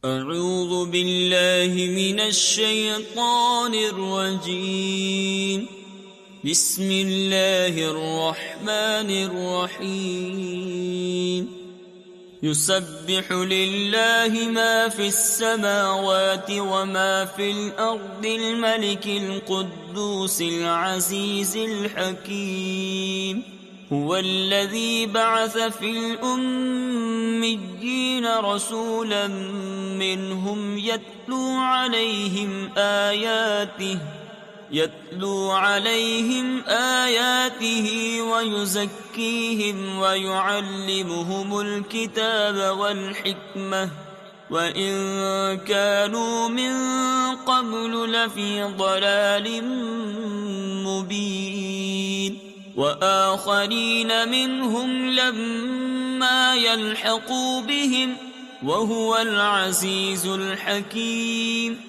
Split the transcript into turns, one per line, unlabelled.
أعوذ بالله من الشيطان الرجيم. بسم الله الرحمن الرحيم. يسبح لله ما في السماوات وما في الأرض الملك القدوس العزيز الحكيم. هو الذي بعث في الأميين رسولا منهم يتلو عليهم آياته ويزكيهم ويعلمهم الكتاب والحكمة وإن كانوا من قبل لفي ضلال مبين. وآخرين منهم لما يلحقوا بهم وهو العزيز الحكيم.